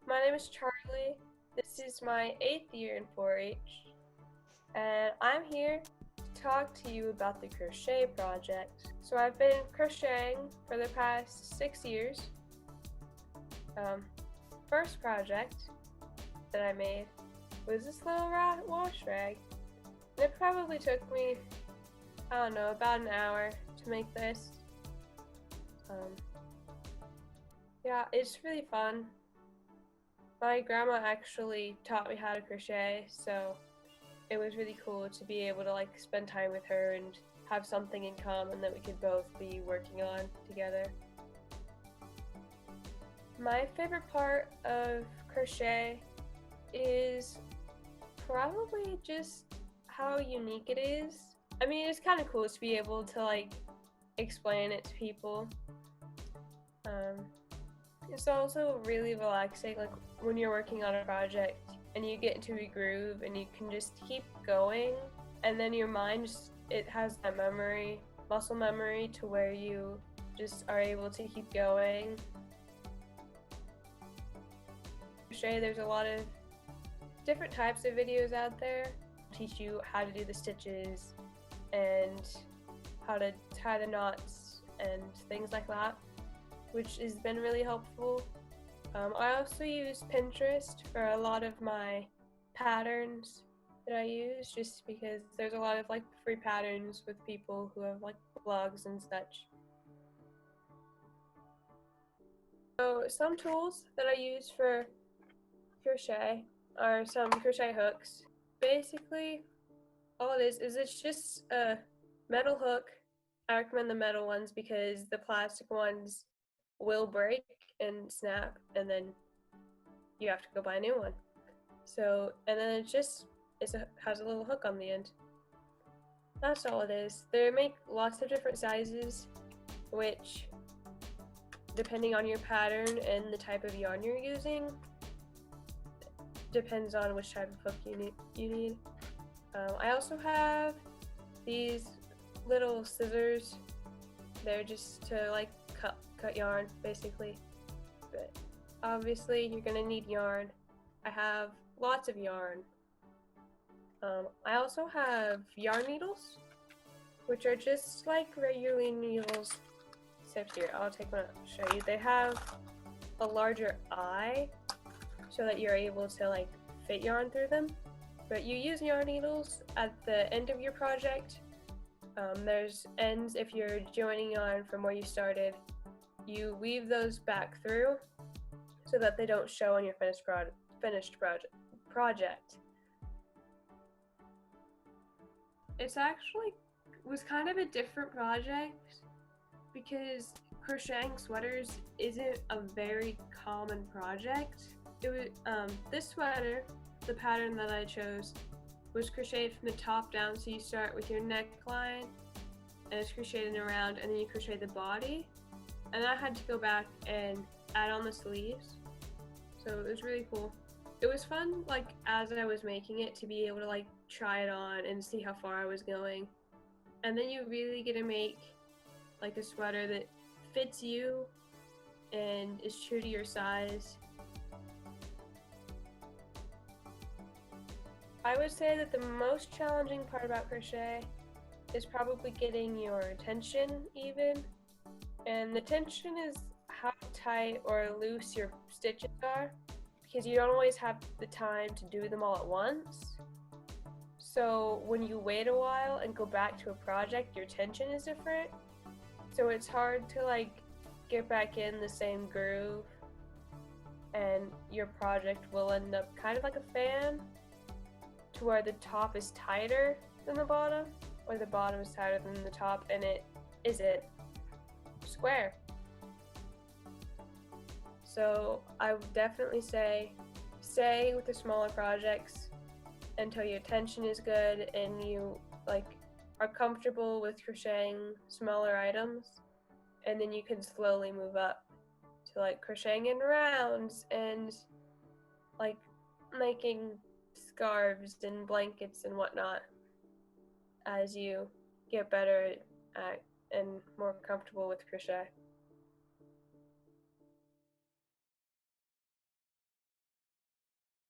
My name is Charlie. This is my 8th year in 4-H, and I'm here to talk to you about the crochet project. So I've been crocheting for the past 6 years. First project that I made was this little wash rag. And it probably took me, I don't know, about an hour to make this. Yeah, it's really fun. My grandma actually taught me how to crochet, so it was really cool to be able to spend time with her and have something in common that we could both be working on together. My favorite part of crochet is probably just how unique it is. I mean, it's kind of cool to be able to explain it to people. It's also really relaxing, when you're working on a project and you get into a groove and you can just keep going, and then your mind it has that muscle memory, to where you just are able to keep going. Crochet, there's a lot of different types of videos out there teach you how to do the stitches and how to tie the knots and things like that, which has been really helpful. I also use Pinterest for a lot of my patterns that I use, just because there's a lot of free patterns with people who have blogs and such. So some tools that I use for crochet are some crochet hooks. Basically, all it is it's just a metal hook. I recommend the metal ones because the plastic ones will break and snap, and then you have to go buy a new one. So, and then it has a little hook on the end. That's all it is. They make lots of different sizes, which, depending on your pattern and the type of yarn you're using, depends on which type of hook you need. I also have these little scissors. They're just to cut yarn, basically. But obviously you're gonna need yarn. I have lots of yarn. I also have yarn needles, which are just like regular needles, except here, I'll take one out to show you. They have a larger eye so that you're able to fit yarn through them. But you use yarn needles at the end of your project. There's ends if you're joining yarn from where you started. You weave those back through so that they don't show on your finished project. It's actually was kind of a different project because crocheting sweaters isn't a very common project. It was this sweater, the pattern that I chose, was crocheted from the top down. So you start with your neckline and it's crocheted around, and then you crochet the body, and I had to go back and add on the sleeves. So it was really cool. It was fun as I was making it to be able to try it on and see how far I was going. And then you really get to make a sweater that fits you and is true to your size. I would say that the most challenging part about crochet is probably getting your tension even. And the tension is how tight or loose your stitches are, because you don't always have the time to do them all at once. So when you wait a while and go back to a project, your tension is different. So it's hard to get back in the same groove, and your project will end up kind of like a fan, to where the top is tighter than the bottom, or the bottom is tighter than the top, and it isn't square. So I would definitely say stay with the smaller projects until your tension is good and you are comfortable with crocheting smaller items, and then you can slowly move up to crocheting in rounds and making scarves and blankets and whatnot as you get better at and more comfortable with crochet.